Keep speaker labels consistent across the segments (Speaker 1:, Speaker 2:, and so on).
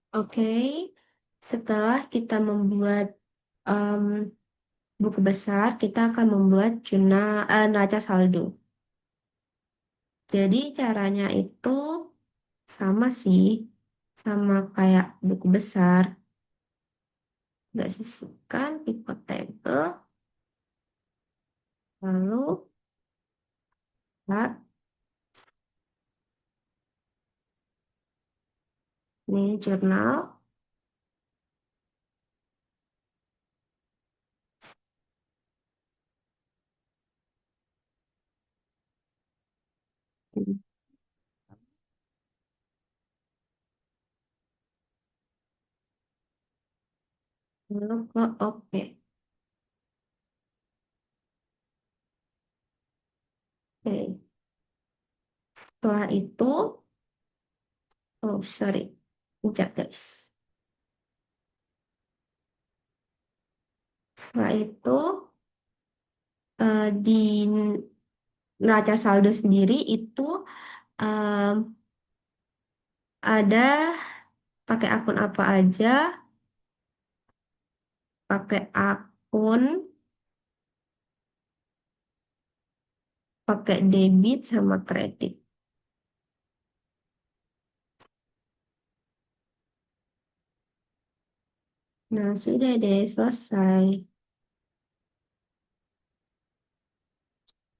Speaker 1: Oke, setelah kita membuat em, buku besar, kita akan membuat neraca saldo. Jadi caranya itu sama sih, sama kayak buku besar. Nggak sisihkan pivot table, lalu buat ini jurnal. Lalu ke oke. Oke. Setelah itu, oh sorry, pencet guys. Setelah itu di neraca saldo sendiri itu em, ada pakai akun apa aja, pakai akun, pakai debit sama kredit. Nah, sudah deh selesai.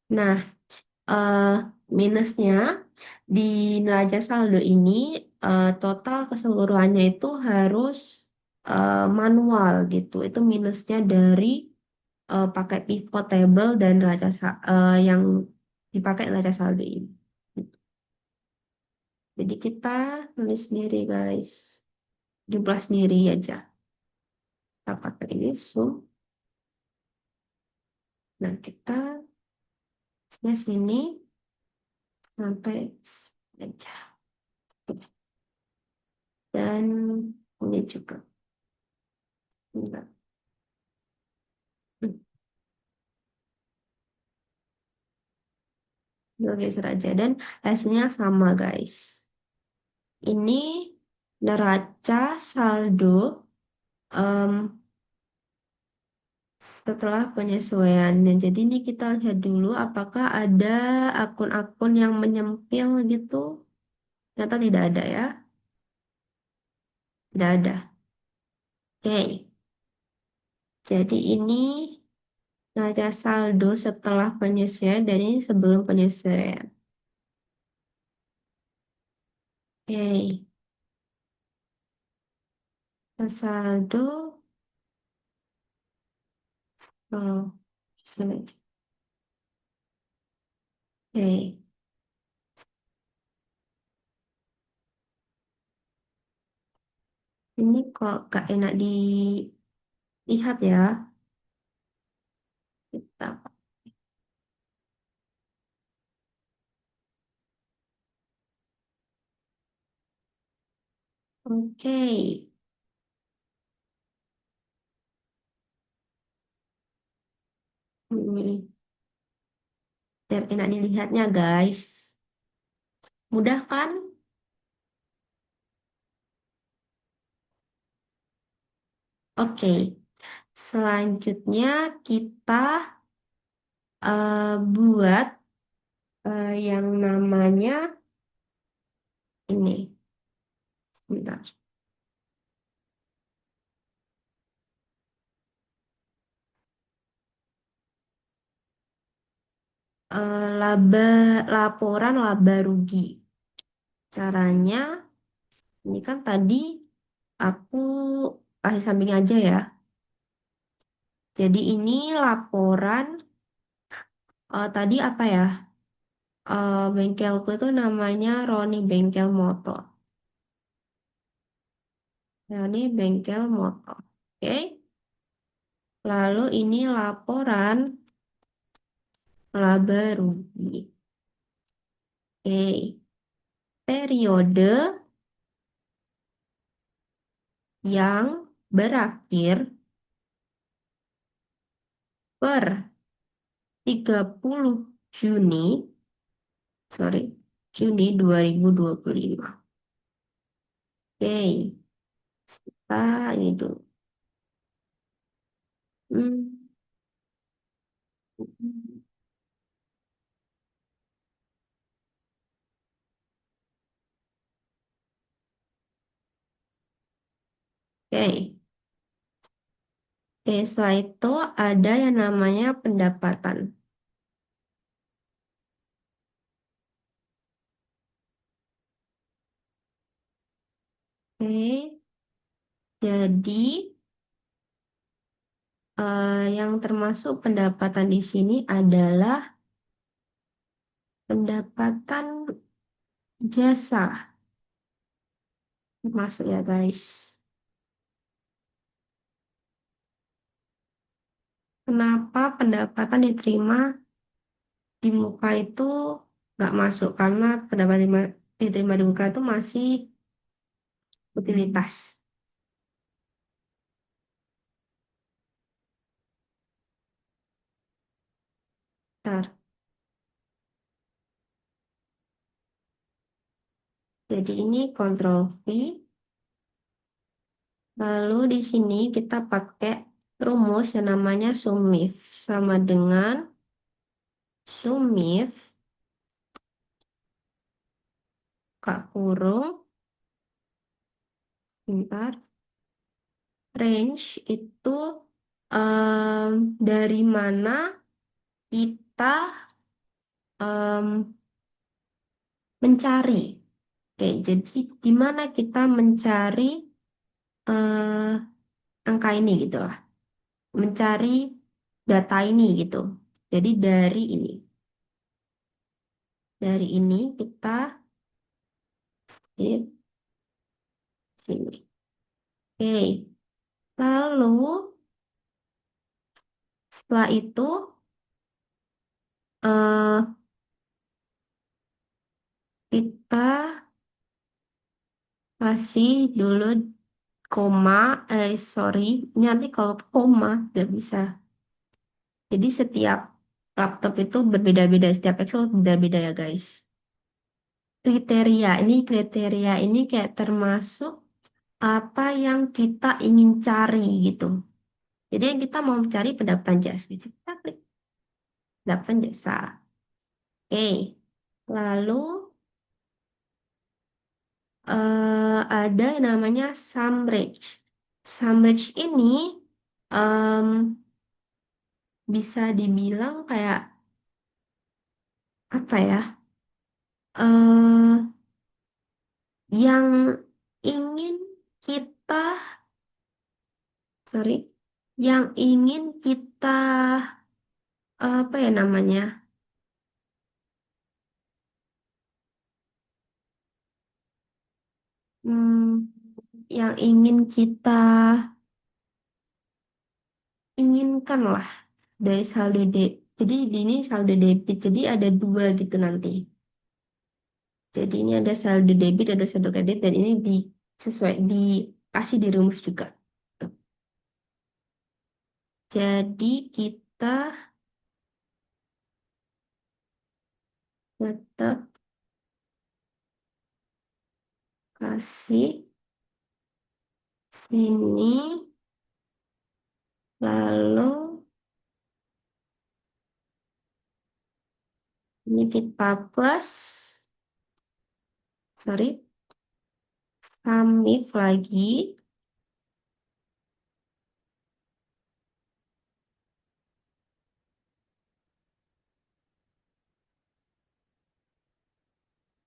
Speaker 1: Nah, eh, minusnya di neraca saldo ini total keseluruhannya itu harus manual gitu. Itu minusnya dari pakai pivot table dan yang dipakai neraca saldo ini. Jadi kita nulis sendiri guys, jumlah sendiri aja. Kita pakai ini zoom. Nah kita sini sampai aja. Dan ini juga. Enggak. Dua geser aja dan hasilnya sama guys. Ini neraca saldo em, setelah penyesuaiannya. Jadi ini kita lihat dulu apakah ada akun-akun yang menyempil gitu. Ternyata tidak ada ya. Tidak ada. Oke. Jadi ini neraca saldo setelah penyesuaian dan ini sebelum penyesuaian. Oke. Saldo. Oh, sini aja. Oke. Ini kok gak enak dilihat ya. Kita. Oke. Ini biar enak dilihatnya guys. Mudah kan? Oke. Selanjutnya kita buat yang namanya ini. Sebentar. Laporan laba rugi. Caranya, ini kan tadi aku kasih samping aja ya. Jadi ini laporan tadi apa ya? Bengkelku itu namanya Roni Bengkel Motor. Roni Bengkel Motor. Oke. Lalu ini laporan laba rugi. Oke. Periode yang berakhir per 30 Juni, sorry, Juni 2025. Oke. ini dulu. Hmm. Oke. Oke, setelah itu ada yang namanya pendapatan. Oke, jadi yang termasuk pendapatan di sini adalah pendapatan jasa. Masuk ya guys. Kenapa pendapatan diterima di muka itu nggak masuk? Karena pendapatan diterima di muka itu masih utilitas. Bentar. Jadi ini kontrol V. Lalu di sini kita pakai rumus yang namanya SUMIF. Sama dengan SUMIF, Kak kurung, bentar, range itu dari mana kita em, mencari. Oke, jadi di mana kita mencari eh, angka ini gitu lah. Mencari data ini gitu. Jadi dari ini. Dari ini kita di sini. Oke. Lalu setelah itu eh, kita kasih dulu koma, sorry, ini nanti kalau koma nggak bisa. Jadi setiap laptop itu berbeda-beda, setiap Excel beda-beda ya guys. Kriteria ini kayak termasuk apa yang kita ingin cari gitu. Jadi yang kita mau cari pendapatan jasa, gitu. Kita klik pendapatan jasa. Oke, lalu ada yang namanya SUMRANGE. SUMRANGE ini em, bisa dibilang kayak apa ya? eh yang ingin kita, sorry, yang ingin kita apa ya namanya? Hmm, yang ingin kita inginkan lah dari saldo Jadi ini saldo debit. Jadi ada dua gitu nanti. Jadi ini ada saldo debit, ada saldo kredit, dan ini sesuai dikasih di rumus juga. Jadi kita tetap kasih sini, lalu ini kita plus, sorry, SUMIF lagi.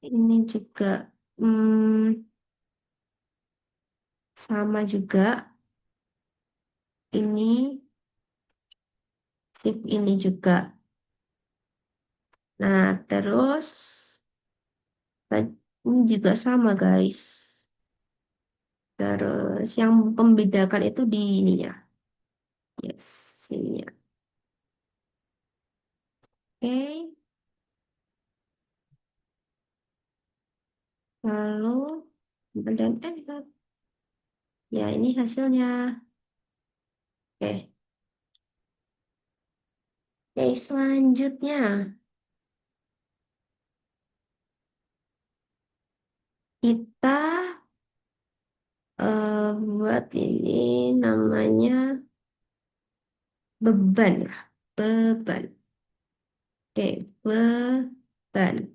Speaker 1: Ini juga hmm, sama juga. Ini shift ini juga. Nah, terus ini juga sama guys. Terus yang membedakan itu di ini ya. Yes, sini ya. Oke, lalu dan enter. Ya, ini hasilnya. Oke, oke selanjutnya kita buat ini namanya beban ya. Beban. Oke, beban.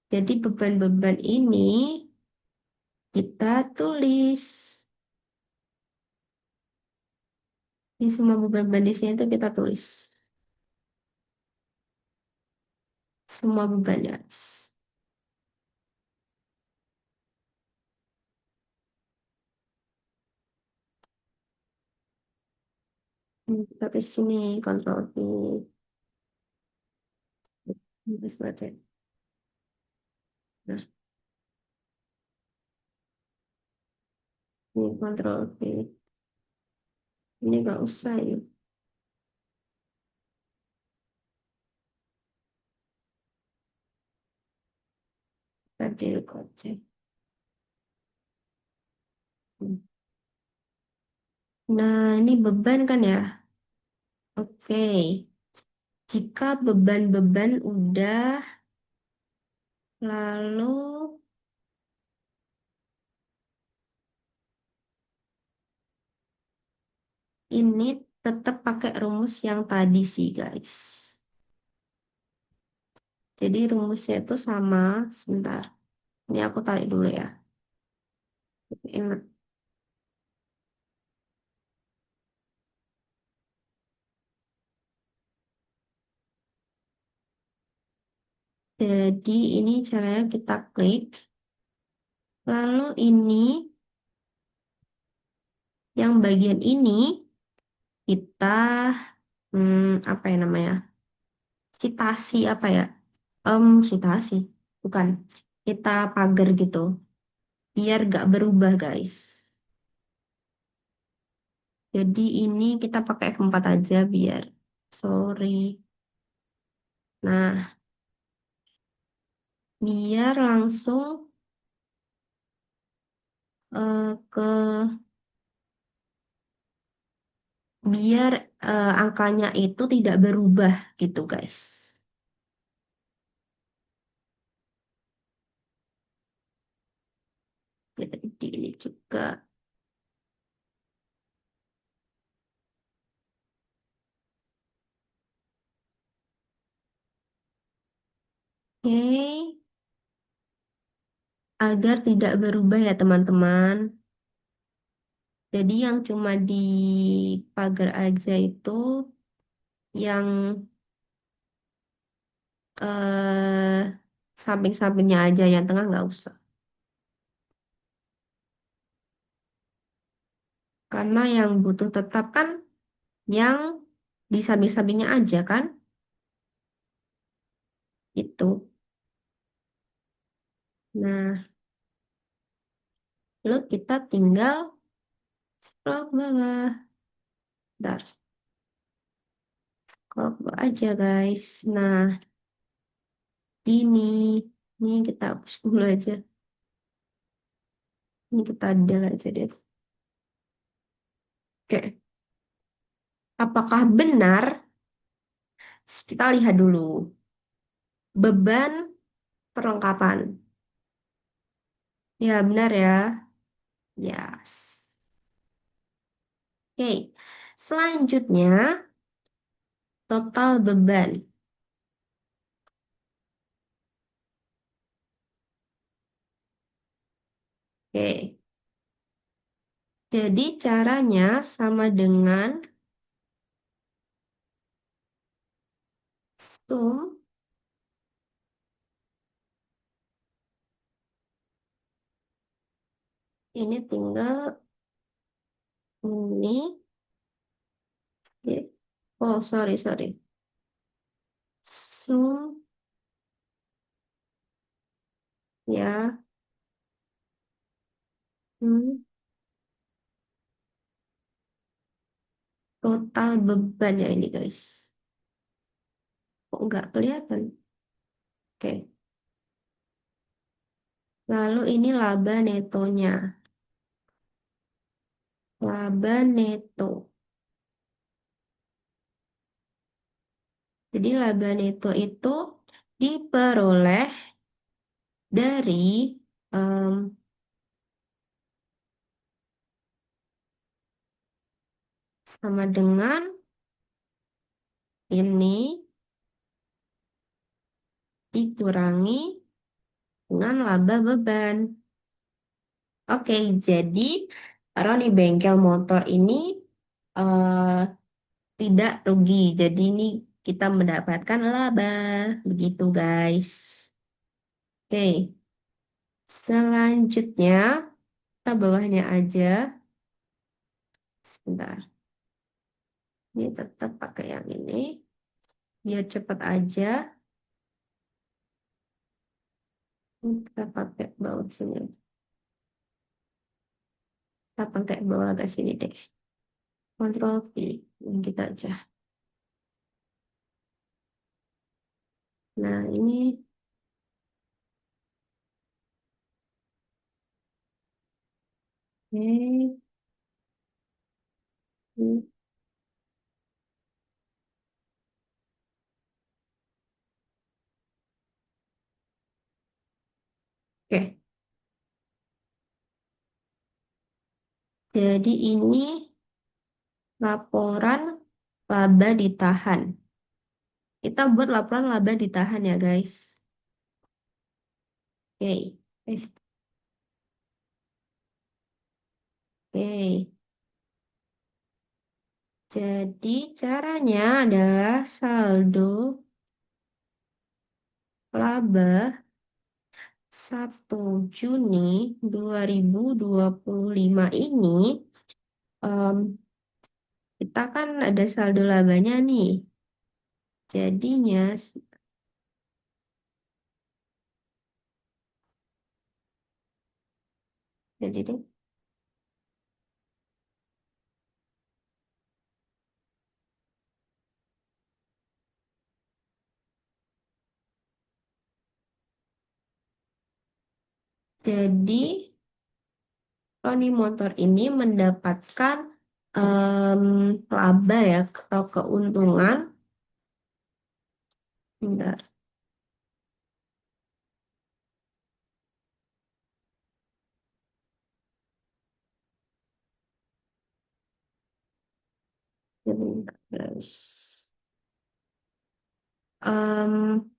Speaker 1: Jadi beban-beban ini kita tulis. Di semua beban-beban di sini itu kita tulis. Semua beban ya. Kita tulis sini, Ctrl V. Terus berarti. Nah, ini Ctrl V. Ini nggak usah ya. Tadi cek. Nah, ini beban kan ya? Oke. Jika beban-beban udah, lalu ini tetap pakai rumus yang tadi sih, guys. Jadi rumusnya itu sama. Sebentar. Ini aku tarik dulu ya. Ingat. Jadi ini caranya kita klik. Lalu ini, yang bagian ini, kita, apa ya namanya? Citasi apa ya? Citasi. Bukan. Kita pagar gitu. Biar gak berubah, guys. Jadi ini kita pakai F4 aja biar. Sorry. Nah, biar langsung ke biar angkanya itu tidak berubah gitu guys. Jadi ini juga. Oke, agar tidak berubah ya teman-teman. Jadi yang cuma di pagar aja itu yang samping-sampingnya aja, yang tengah nggak usah. Karena yang butuh tetap kan yang di samping-sampingnya aja kan, itu. Nah, lalu kita tinggal scroll ke bawah. Bentar, scroll ke bawah aja guys. Nah, ini kita hapus dulu aja. Ini kita delete aja deh. Oke, apakah benar? Kita lihat dulu. Beban perlengkapan. Ya, benar ya. Yes. Oke, selanjutnya total beban. Oke, jadi caranya sama dengan sum. Ini tinggal ini. Ya. Oh, sorry, sorry. Sum, ya. Hmm, total beban ya ini, guys. Kok nggak kelihatan? Oke. Lalu ini laba netonya. Laba neto. Jadi laba neto itu diperoleh dari em, sama dengan ini dikurangi dengan laba beban. Oke, jadi taruh di bengkel motor ini eh, tidak rugi. Jadi ini kita mendapatkan laba. Begitu, guys. Oke, selanjutnya kita bawahnya aja. Sebentar, ini tetap pakai yang ini. Biar cepat aja. Ini kita pakai bawah sini. Kita pakai bawah agak sini deh. Kontrol V. Ini kita aja. Nah, ini. Oke. Oke. Jadi ini laporan laba ditahan. Kita buat laporan laba ditahan ya, guys. Oke. Oke. Jadi caranya adalah saldo laba 1 Juni 2025 ini em, kita kan ada saldo labanya nih. Jadinya jadi deh. Jadi Roni Motor ini mendapatkan em, laba ya atau keuntungan. Bentar, bentar, guys. Em,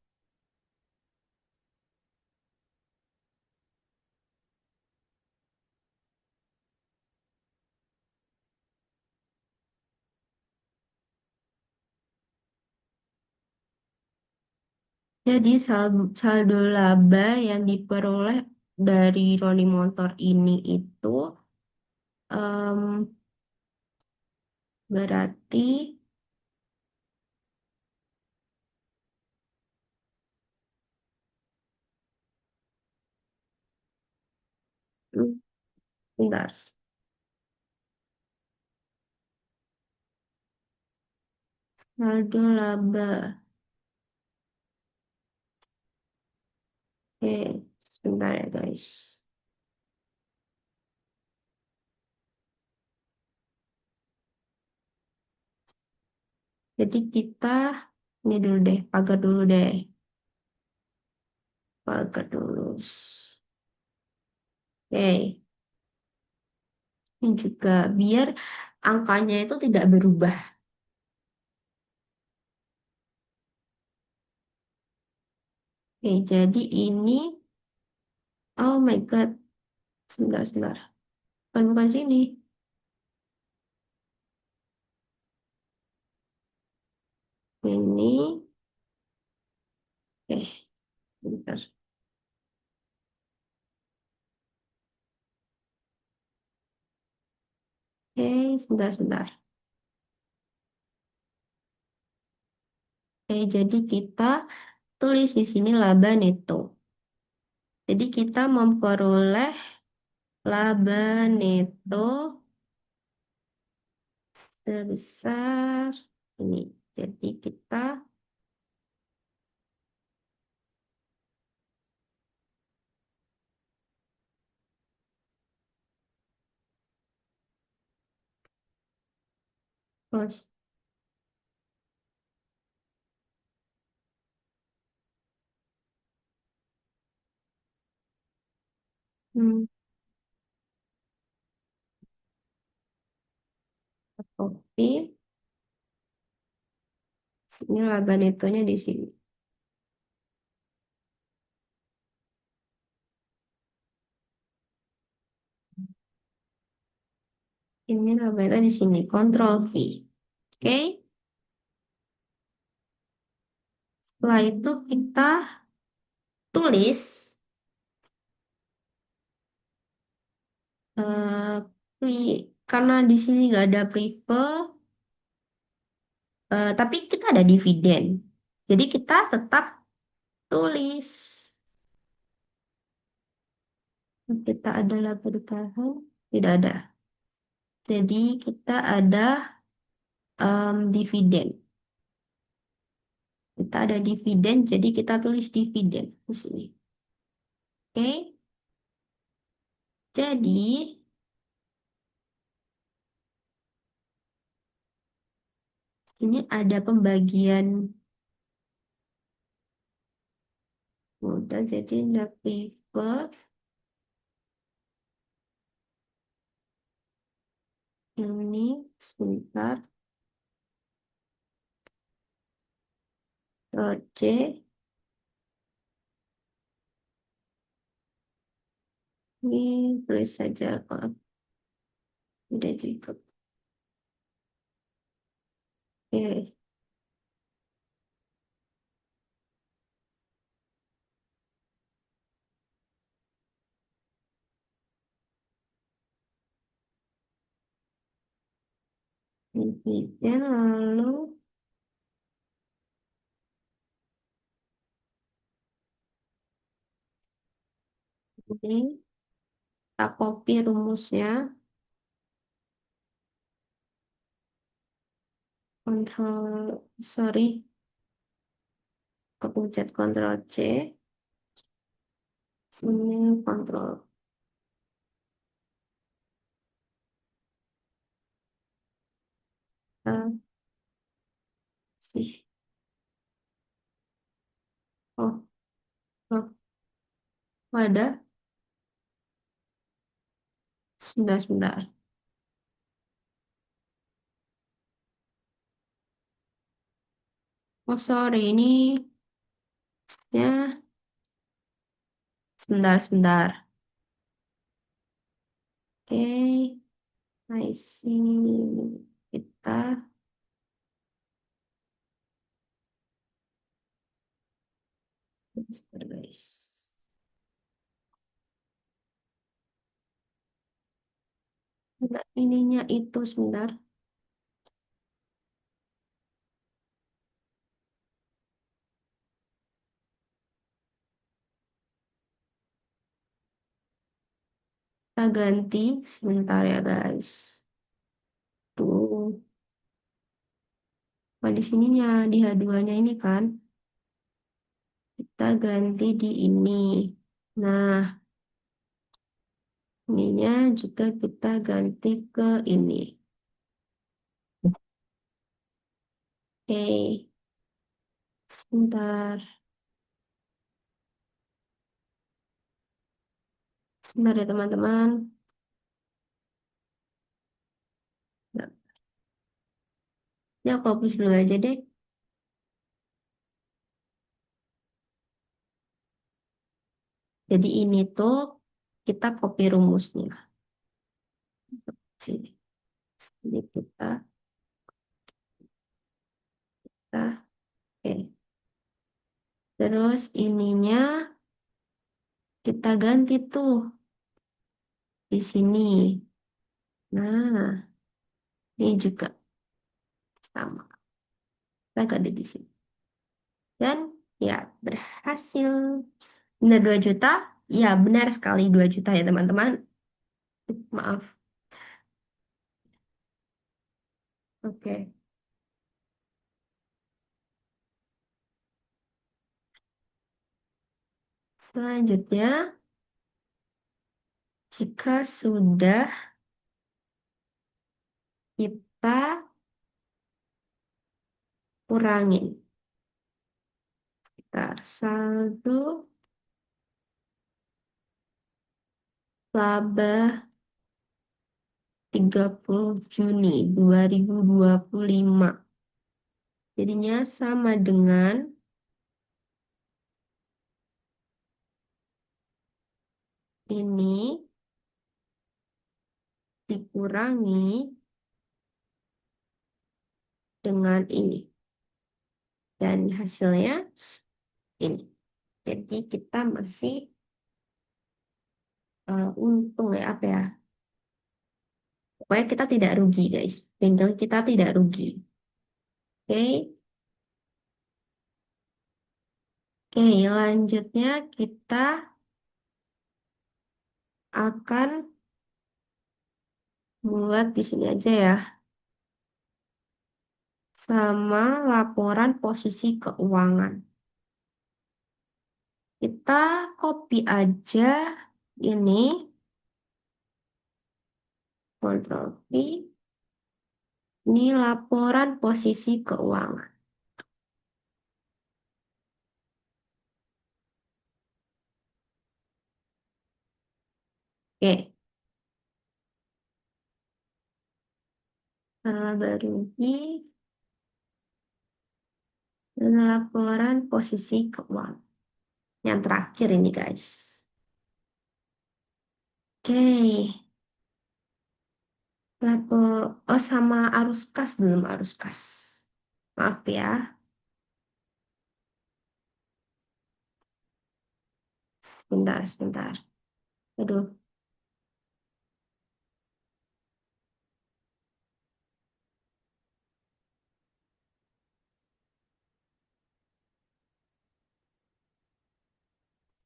Speaker 1: jadi saldo laba yang diperoleh dari Roni Motor ini itu em, berarti hmm, bentar, saldo laba. Oke, sebentar ya guys. Jadi kita ini dulu deh, pagar dulu deh, pagar dulu. Oke, ini juga biar angkanya itu tidak berubah. Oke, jadi ini, oh my God, sebentar, sebentar. Bukan sini. Ini, bentar. Sebentar, sebentar. Jadi kita tulis di sini laba neto. Jadi kita memperoleh laba neto sebesar ini. Jadi kita oh, hmm, copy. Ini laba netonya di sini. Ini laba neto di sini. Ctrl V. Oke. Setelah itu kita tulis eh, karena di sini nggak ada prefer, tapi kita ada dividen. Jadi kita tetap tulis. Kita ada laba bertahan, tidak ada. Jadi kita ada dividen. Kita ada dividen, jadi kita tulis dividen di sini. Oke, jadi ini ada pembagian modal, jadi ada prefer ini sebentar, C ini tulis saja kalau udah cukup. Oke, dividen lalu ini kita copy rumusnya, Ctrl, sorry, kepencet Ctrl C, sini Ctrl A, sih. Oh, oh, ada, sebentar, sebentar. Oh, sorry, ini ya, sebentar, sebentar. Oke, I see. Kita, sebentar, guys. Nah, ininya itu sebentar. Kita ganti sebentar ya, guys. Tuh, di sininya di H2-nya ini kan. Kita ganti di ini. Nah, ininya juga kita ganti ke ini. Oke, sebentar. Sebentar ya, teman-teman. Nah, ya, aku hapus dulu aja deh. Jadi ini tuh kita copy rumusnya. Sini. Jadi oke. Terus ininya kita ganti tuh di sini. Nah, ini juga sama. Kita ganti di sini. Dan ya, berhasil. Benar 2 juta? Ya, benar sekali 2 juta ya, teman-teman. Maaf. Oke. Selanjutnya, jika sudah kita kurangin. Bentar, saldo laba 30 Juni 2025. Jadinya sama dengan ini dikurangi dengan ini. Dan hasilnya ini. Jadi kita masih untung ya, apa ya. Pokoknya kita tidak rugi guys. Bengkel kita tidak rugi. Oke. Oke, lanjutnya kita akan buat di sini aja ya. Sama laporan posisi keuangan. Kita copy aja ini, Ctrl V. Ini laporan posisi keuangan. Oke, baru ini laporan posisi keuangan. Yang terakhir ini guys. Oke, oh sama arus kas belum arus kas. Maaf ya, sebentar. Aduh,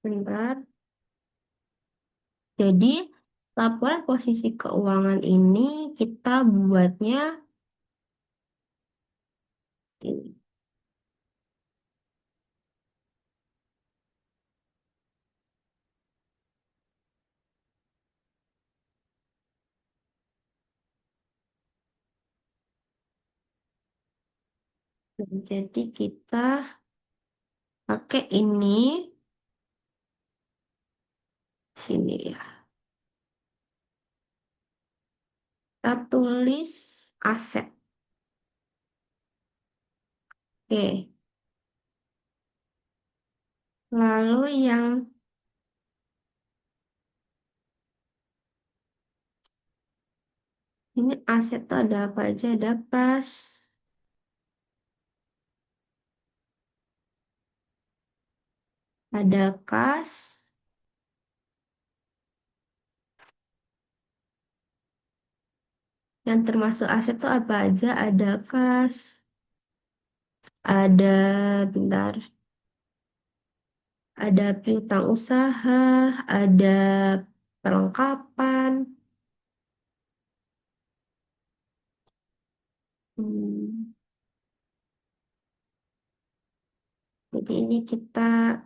Speaker 1: sebentar. Jadi, laporan posisi keuangan ini kita buatnya ini. Jadi kita pakai ini sini ya. Kita tulis aset. Oke. Lalu yang ini aset itu ada apa aja? Ada kas, ada kas, yang termasuk aset itu apa aja? Ada kas, ada bentar, ada piutang usaha, ada perlengkapan. Hmm, jadi ini kita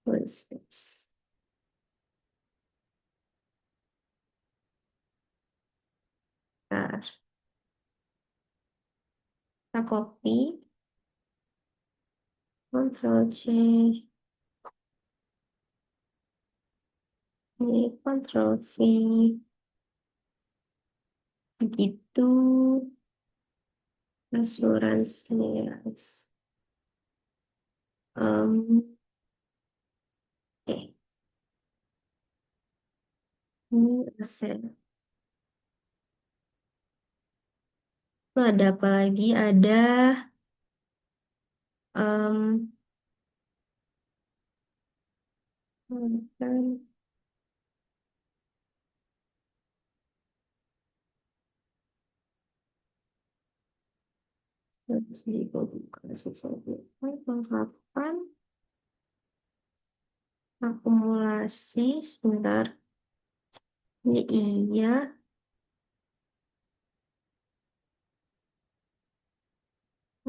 Speaker 1: tulis. Bentar. Kita copy, Ctrl C, ini Ctrl V, begitu asuransi yes. Oke, ini aset. Itu ada apa lagi? Ada um, perlengkapan, akumulasi, sebentar. Ini iya,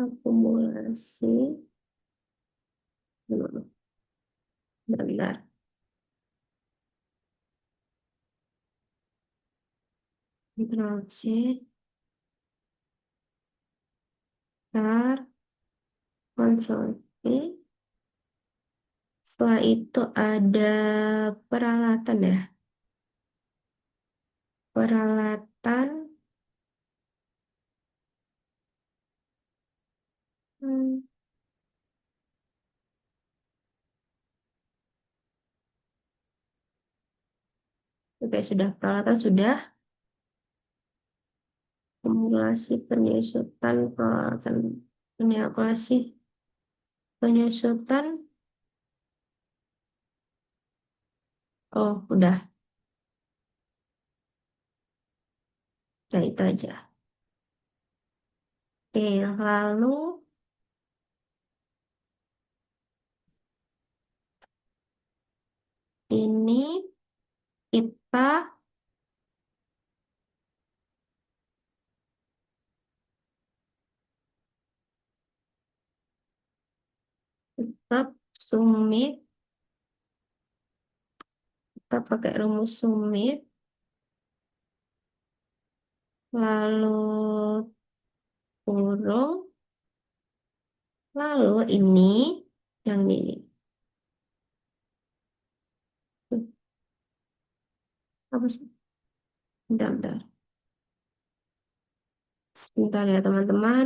Speaker 1: akumulasi. Bentar. Ctrl C, bentar. Ctrl V, Setelah itu ada peralatan ya. Peralatan. hmm, Oke, sudah peralatan sudah. Formulasi penyusutan peralatan. Penyusutan penyusutan. Oh, udah. Nah, itu aja. Oke, lalu ini kita tetap sumit. Kita pakai rumus sumit. Lalu kurung. Lalu ini yang ini. Apa sih? Bentar, bentar. Sebentar ya teman-teman.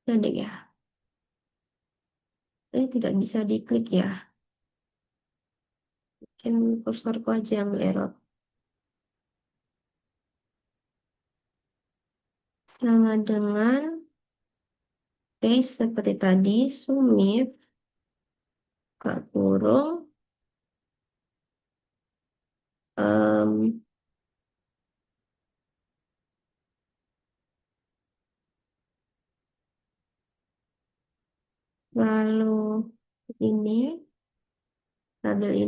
Speaker 1: Jadi ya, ini tidak bisa diklik ya. Mungkin kursorku aja yang error. Sama dengan case seperti tadi, sumif, kak kurung, em, lalu ini, tabel ya,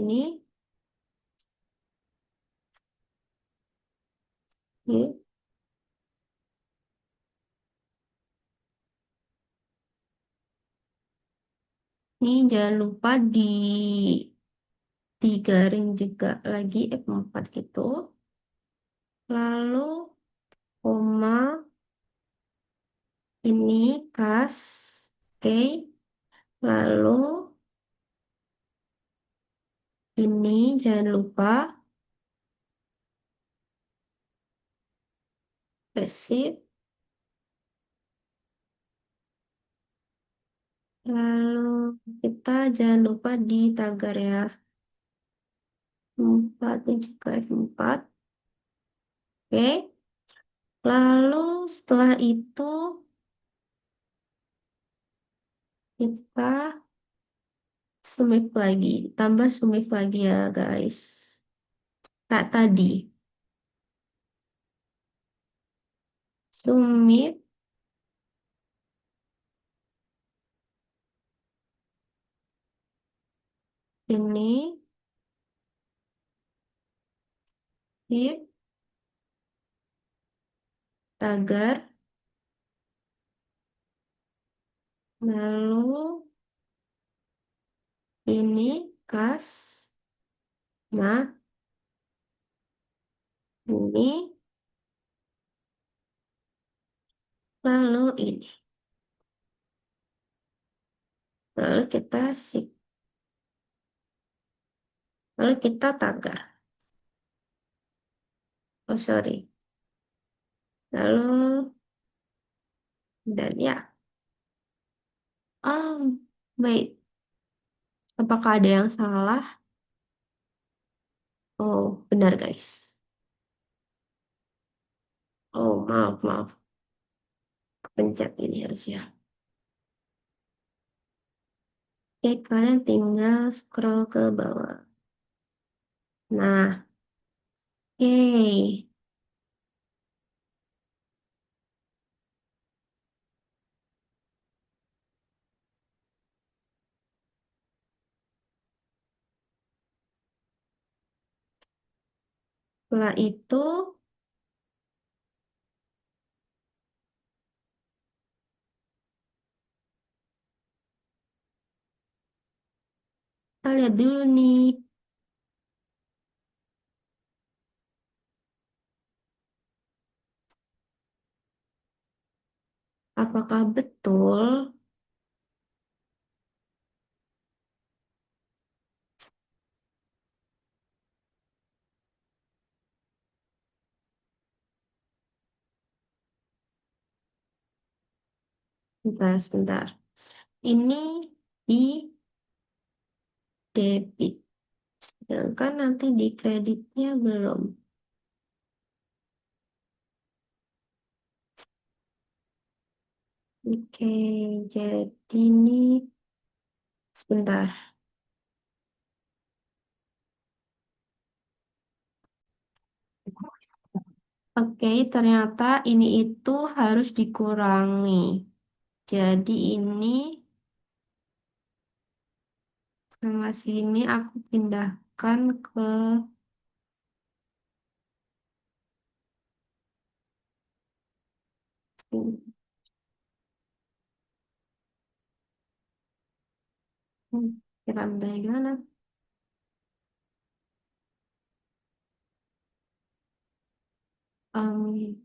Speaker 1: ini jangan lupa digaring juga lagi F4 gitu. Lalu koma ini kas, oke. Lalu ini jangan lupa resip. Lalu kita jangan lupa di tagar ya. 4 dan juga F4. Oke. Lalu setelah itu kita sumif lagi. Tambah sumif lagi ya guys. Kayak tadi. Sumif ini. If tagar. Lalu ini kas. Nah ini. Lalu ini. Lalu kita sip. Lalu kita tagar. Oh sorry. Lalu dan ya. Oh, wait. Apakah ada yang salah? Oh, benar guys. Oh, maaf, maaf. Kepencet ini harusnya. Oke, kalian tinggal scroll ke bawah. Nah, oke. Setelah itu, kita lihat dulu nih. Apakah betul? Sebentar, sebentar. Ini di debit. Sedangkan nanti di kreditnya belum. Oke, jadi ini sebentar. Oke, ternyata ini itu harus dikurangi. Jadi ini sama sini aku pindahkan ke kira bagaimana?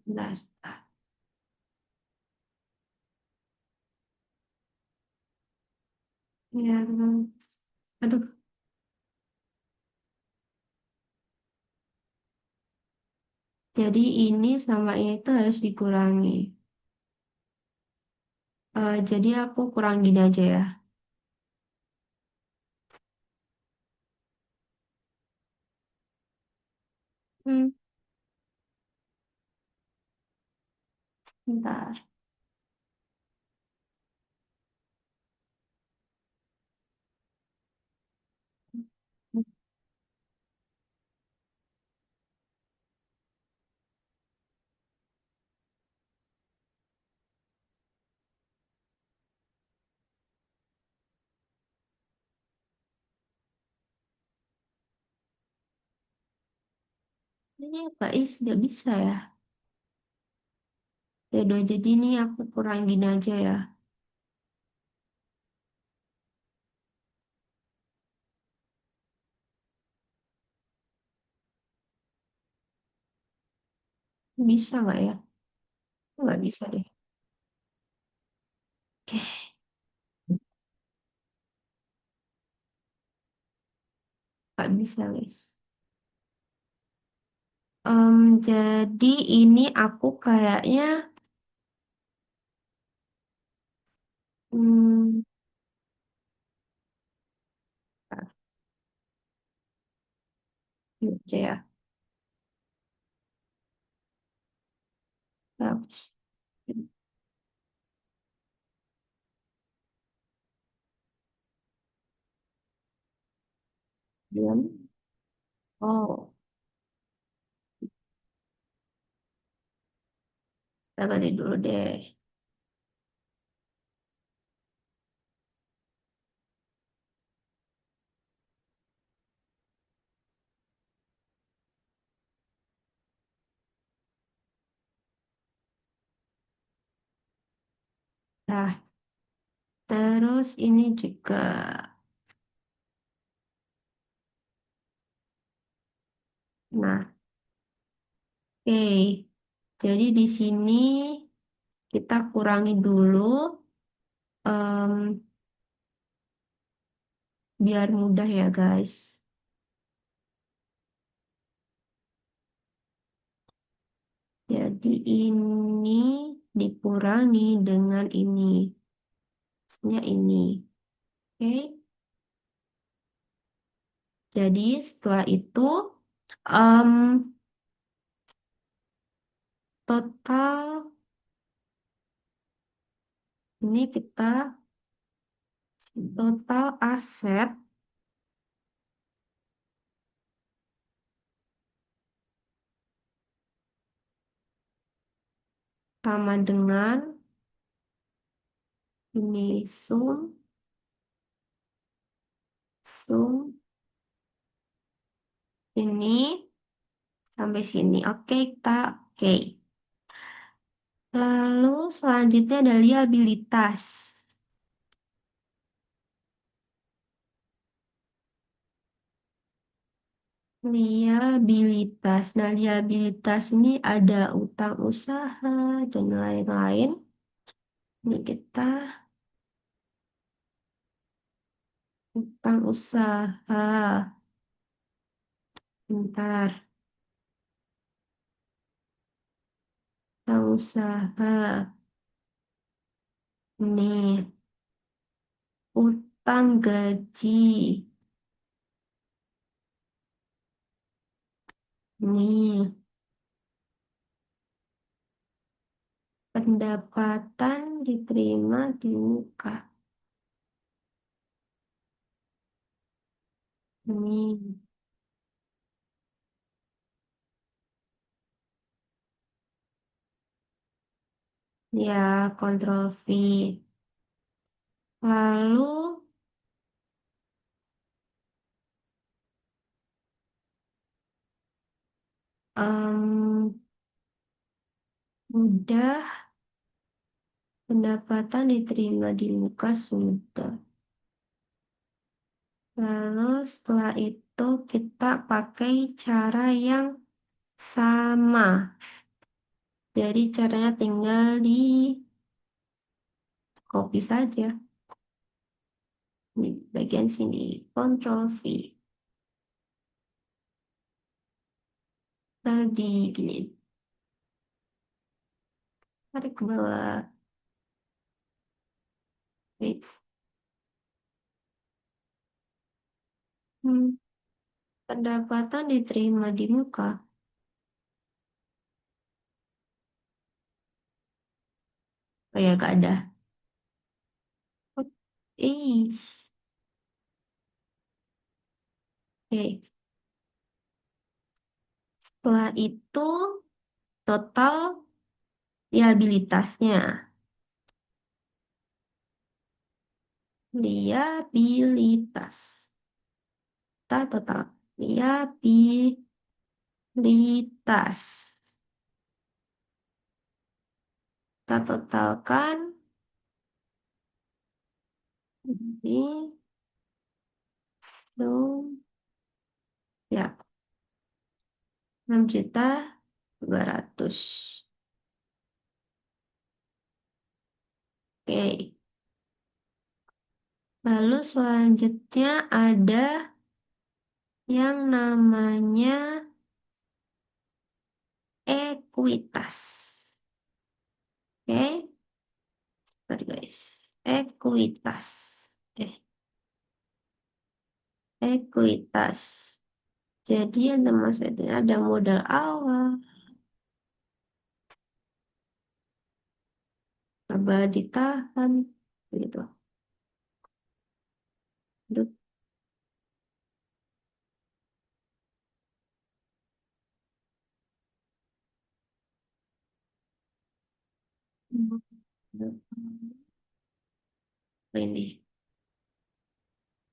Speaker 1: Bentar, sebentar. Ya, aduh. Jadi ini sama ini tuh harus dikurangi. Jadi aku kurangin aja ya. Hmm, Bentar. Ini apa is nggak bisa ya? Ya udah jadi ini aku kurangin aja ya. Bisa nggak ya? Nggak bisa deh. Oke, nggak bisa guys. Jadi ini aku kayaknya hmm, aja ya. Bagus. Diam. Oh, kita ganti dulu deh. Nah, terus ini juga. Nah, oke. Jadi di sini kita kurangi dulu em, biar mudah ya guys. Jadi ini dikurangi dengan ini. Maksudnya ini. Oke. Jadi setelah itu em, total ini kita total aset sama dengan ini sum ini sampai sini. Oke, kita oke. Lalu selanjutnya ada liabilitas. Liabilitas. Nah, liabilitas ini ada utang usaha dan lain-lain. Ini kita utang usaha. Bentar, utang usaha. Nih, utang gaji. Nih, pendapatan diterima di muka. Nih, ya, kontrol V. Lalu, em, udah pendapatan diterima di muka sudah. Lalu setelah itu kita pakai cara yang sama. Jadi caranya tinggal di copy saja. Di bagian sini, Ctrl V. Lalu gini, tarik ke bawah. Wait. Hmm, pendapatan diterima di muka. Oh ya, gak ada. Ih, oke. Setelah itu total liabilitasnya. Liabilitas. Kita total liabilitas. Kita totalkan ini. So, ya, 6.200.000. Oke. Lalu selanjutnya ada yang namanya ekuitas. Oke, sorry guys. Ekuitas. Eh, ekuitas. Jadi yang maksudnya ada modal awal, laba ditahan, gitu. Aduh. Ini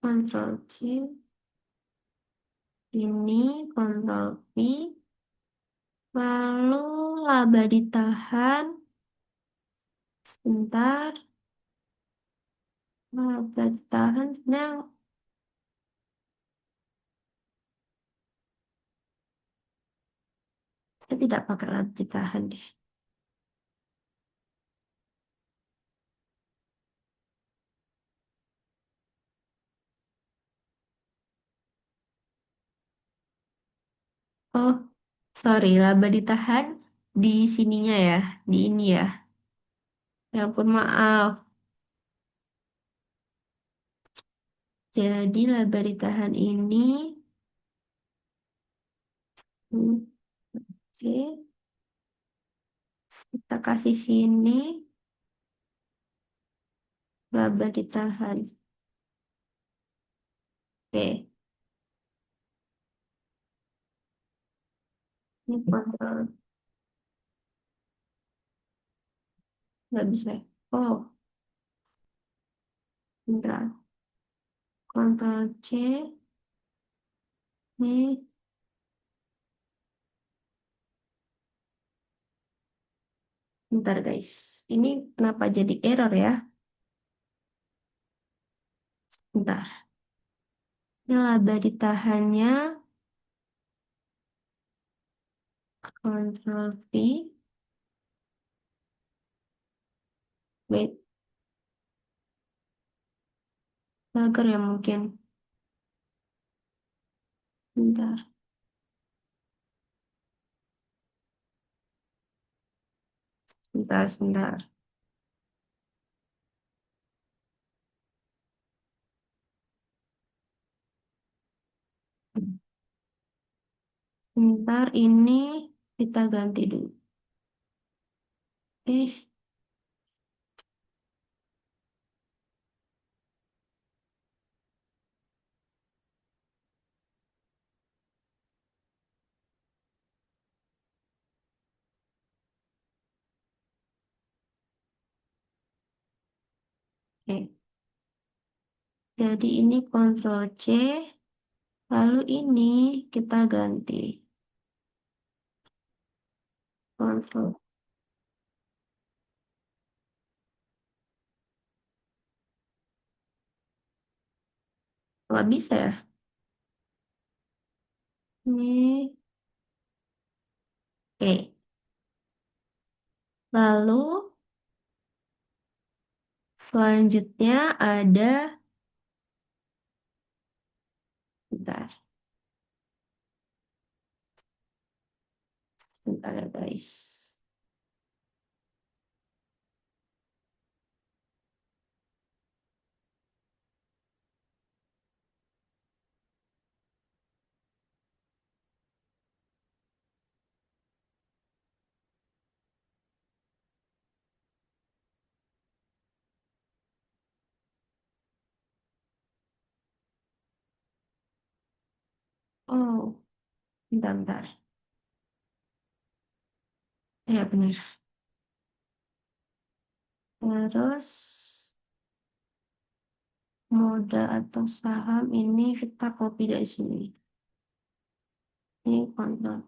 Speaker 1: Ctrl C, ini Ctrl V, lalu laba ditahan, sebentar, laba ditahan, sedang saya tidak pakai laba ditahan deh. Oh, sorry, laba ditahan di sininya ya, di ini ya. Ya ampun, maaf. Jadi laba ditahan ini, oke, kita kasih sini, laba ditahan. Oke, ini kontrol, nggak bisa. Oh, bentar. Kontrol C, ini, bentar guys. Ini kenapa jadi error ya? Bentar. Ini laba ditahannya, kontrol V. Wait, mager ya mungkin. Bentar, sebentar. Sebentar, ini kita ganti dulu. Eh, oke. Jadi ini Ctrl C, lalu ini kita ganti. Ctrl. Nggak bisa ya? Ini, oke. Lalu selanjutnya ada, bentar, bentar ya guys. Oh, bentar. Ya benar. Terus modal atau saham ini kita copy dari sini. Ini kontrak.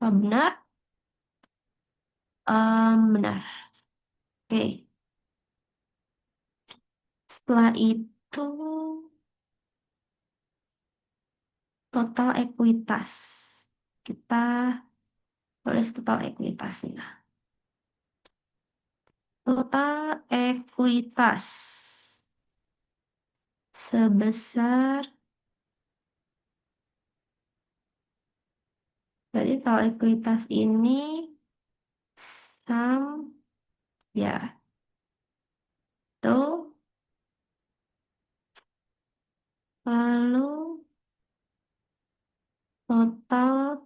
Speaker 1: Oh, benar? Benar. Oke. Setelah itu total ekuitas. Kita tulis total ekuitasnya. Total ekuitas sebesar, jadi total ekuitas ini sum, ya, tuh, lalu total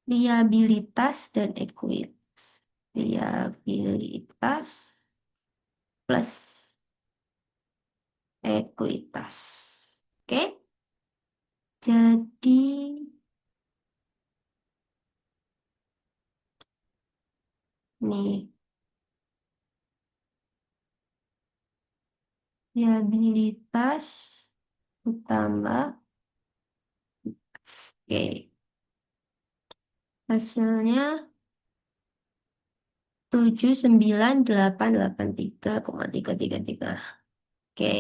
Speaker 1: liabilitas dan ekuitas. Liabilitas plus ekuitas. Oke, jadi nih, liabilitas ditambah, oke, hasilnya 79.883,333. Oke,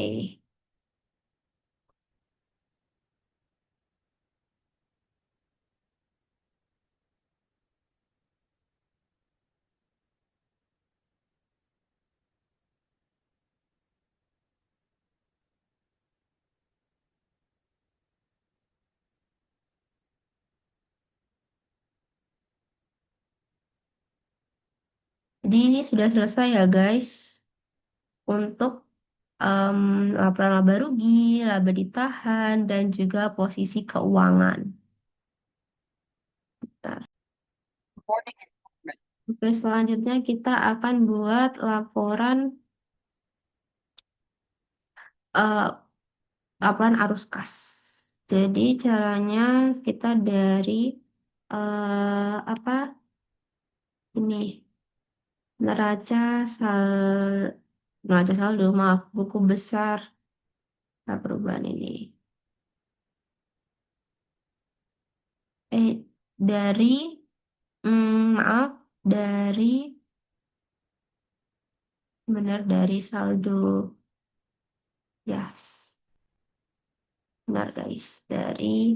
Speaker 1: jadi ini sudah selesai ya guys untuk em, laporan laba rugi, laba ditahan, dan juga posisi keuangan. Bentar. Oke, selanjutnya kita akan buat laporan eh, laporan arus kas. Jadi caranya kita dari apa ini neraca sal neraca saldo, maaf, buku besar perubahan ini. Eh dari maaf, dari benar dari saldo, ya, benar guys, dari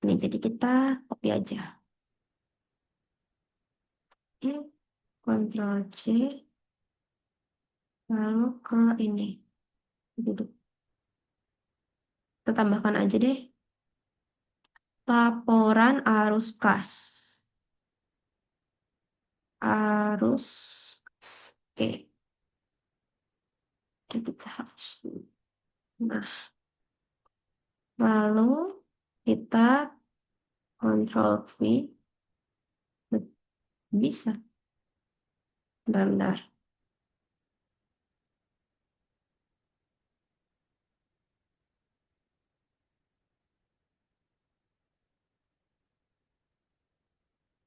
Speaker 1: ini, jadi kita copy aja. Ini Ctrl C, lalu ke ini. Duduk. Kita tambahkan aja deh. Laporan arus kas. Arus kas. Oke, kita harus. Nah, lalu kita Ctrl V. Bisa. Bentar, bentar.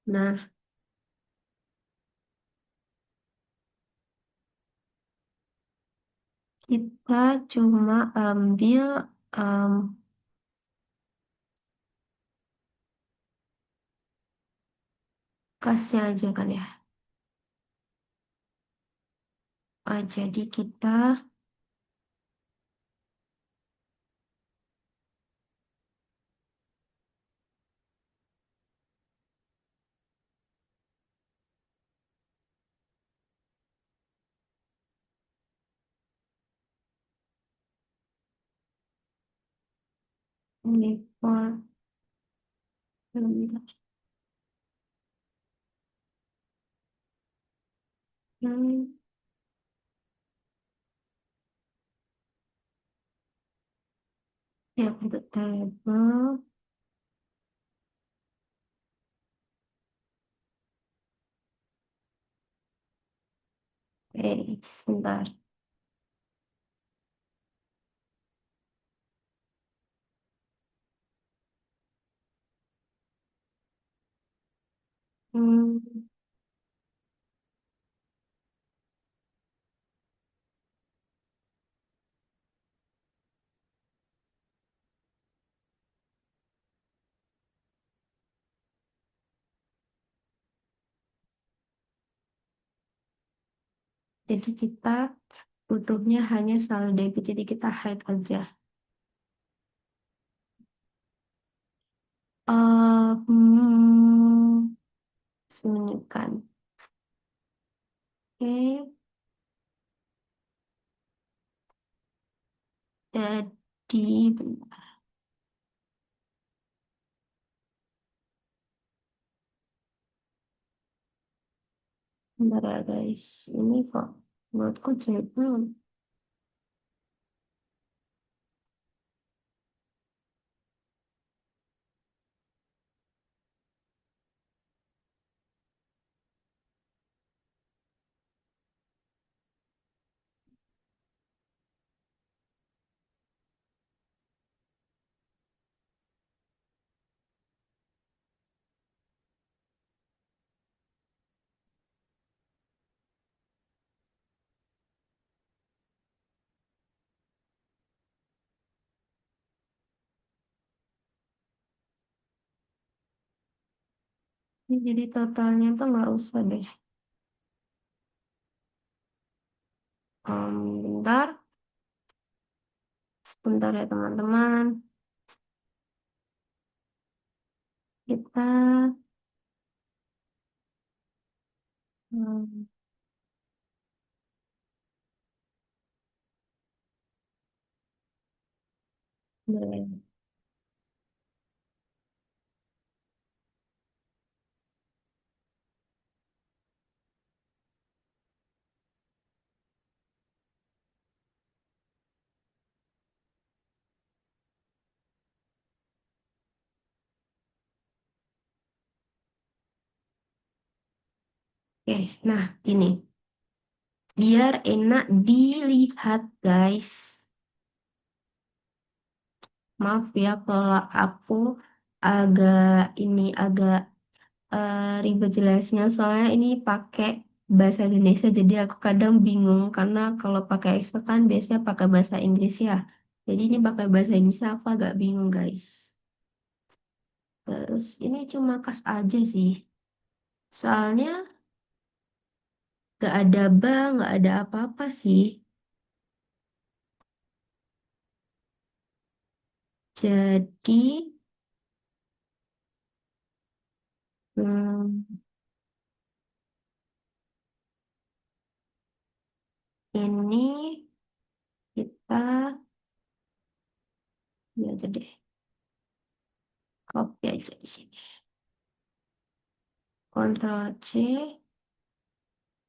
Speaker 1: Nah, kita cuma ambil em, kasnya aja kan ya. Jadi kita import. Bentar. Hmm, ya untuk table. Sebentar. Hmm, jadi kita butuhnya hanya saldo debit. Jadi kita hide aja. Sembunyikan. Oke, jadi bentar ya guys. Ini kok menurutku jelek banget. Ini jadi totalnya tuh nggak usah deh. Bentar, sebentar ya teman-teman. Kita um, boleh. Oke, nah ini biar enak dilihat guys. Maaf ya kalau aku agak agak ribet jelasnya soalnya ini pakai bahasa Indonesia jadi aku kadang bingung karena kalau pakai Excel kan biasanya pakai bahasa Inggris ya. Jadi ini pakai bahasa Indonesia aku agak bingung guys. Terus ini cuma kas aja sih. Soalnya gak ada bank, gak ada apa-apa sih. Jadi hmm, Ini kita ini aja deh, copy aja di sini. Ctrl C,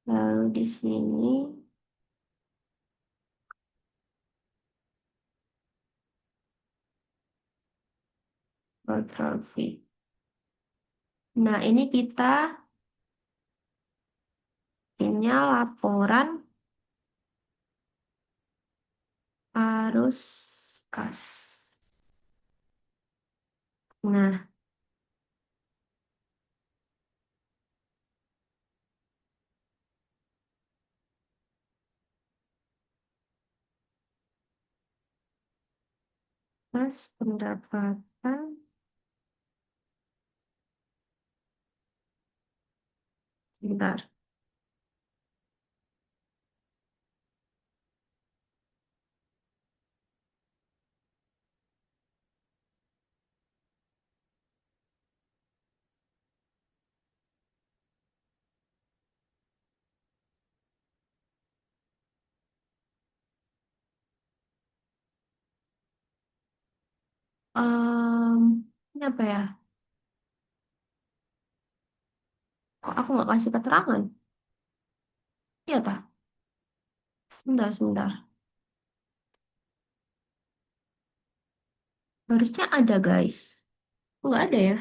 Speaker 1: lalu di sini Ctrl V. Nah, ini kita punya laporan arus kas. Nah, kas pendapatan sebentar. Ini apa ya? Kok aku nggak kasih keterangan? Iya, tak? Sebentar, sebentar. Harusnya ada, guys. Nggak ada ya?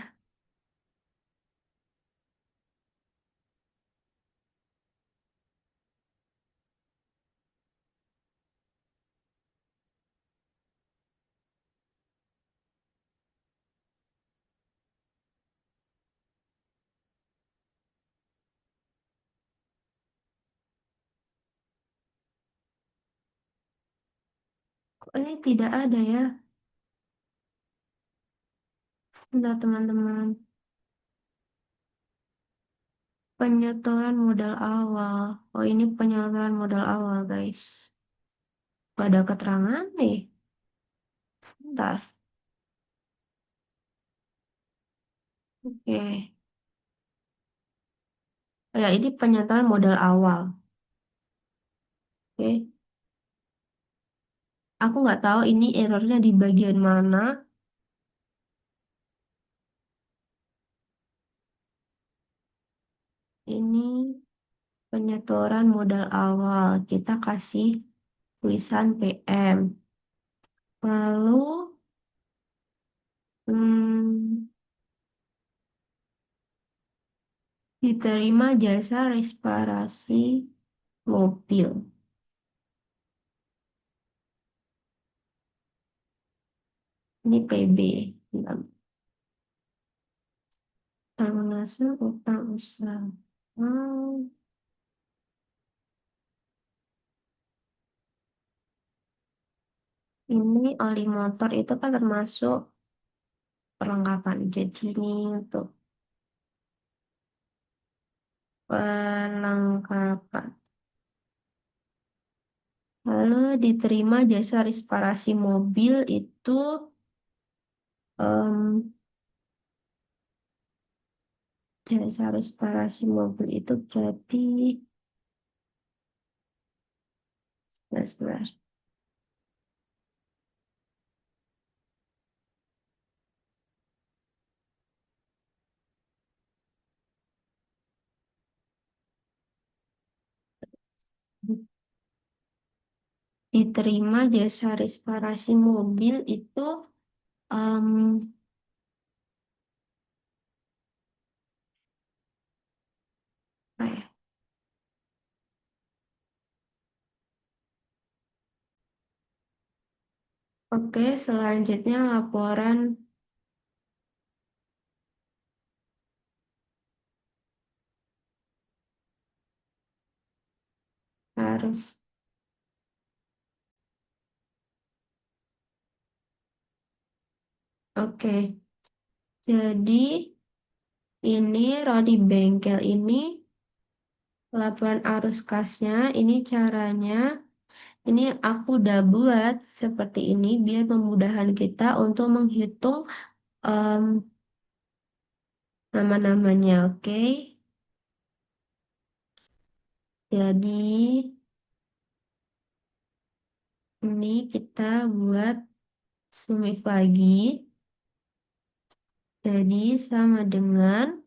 Speaker 1: Kok ini tidak ada ya? Sebentar, teman-teman. Penyetoran modal awal. Oh, ini penyetoran modal awal, guys. Gak ada keterangan nih. Sebentar. Oke. Oh ya, ini penyetoran modal awal. Oke. Aku nggak tahu ini errornya di bagian mana. Ini penyetoran modal awal. Kita kasih tulisan PM. Lalu, hmm, diterima jasa reparasi mobil. Ini PB. Termasuk utang usaha. Hmm, ini oli motor itu kan termasuk perlengkapan. Jadi ini untuk perlengkapan. Lalu diterima jasa reparasi mobil itu em, jasa reparasi mobil itu berarti 11. Diterima jasa reparasi mobil itu em, apa ya? Oke, selanjutnya laporan harus. Oke, jadi ini Rodi bengkel ini laporan arus kasnya. Ini caranya. Ini aku udah buat seperti ini biar memudahkan kita untuk menghitung em, nama-namanya. Oke, jadi Ini kita buat sumif lagi. Jadi sama dengan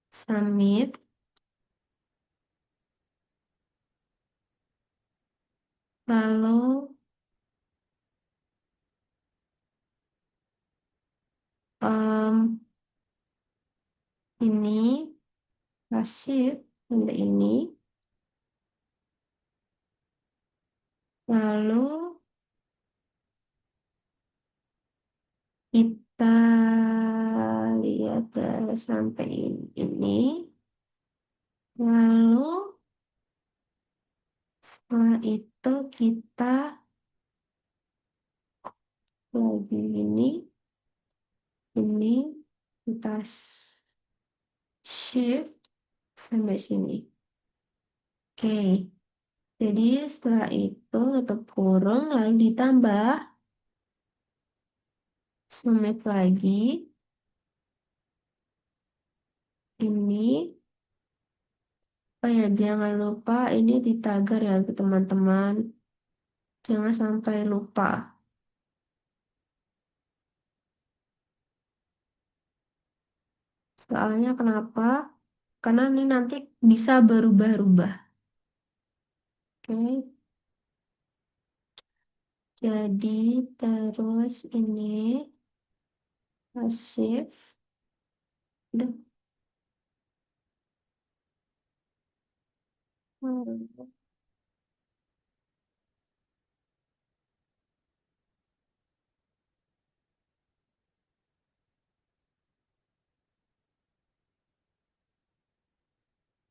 Speaker 1: sumif lalu em, ini pasif sampai ini. Lalu kita lihat sampai ini. Lalu setelah itu kita lagi ini kita shift sampai sini. Oke, jadi setelah itu tutup kurung lalu ditambah sumit lagi ini. Oh ya, jangan lupa ini ditagar ya ke teman-teman. Jangan sampai lupa. Soalnya kenapa? Karena ini nanti bisa berubah-ubah. Oke, jadi terus ini shift. Udah.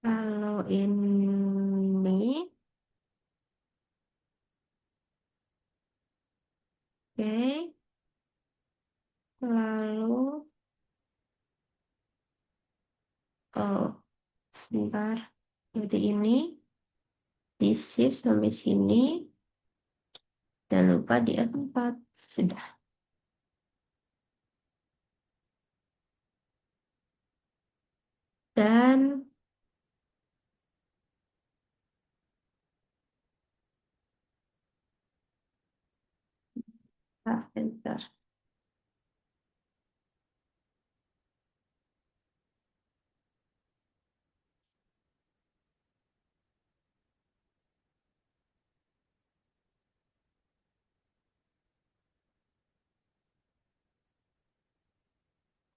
Speaker 1: Kalau ini, oke. Lalu, oh, sebentar. Jadi ini di shift sampai sini. Jangan lupa di F4. Sudah. Dan, enter.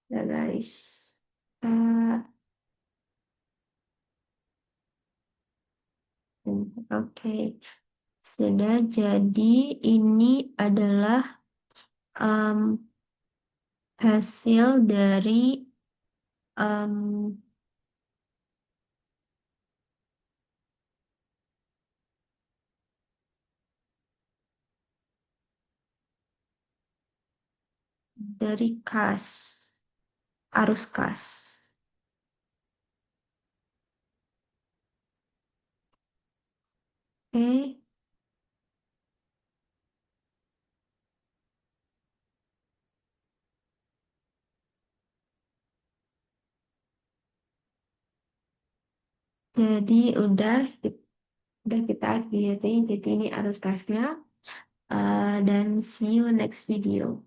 Speaker 1: Ya guys. Oke. Sudah jadi ini adalah em, hasil em, dari kas, arus kas. Oke. Jadi udah kita akhiri. Jadi ini arus kasnya. Dan see you next video.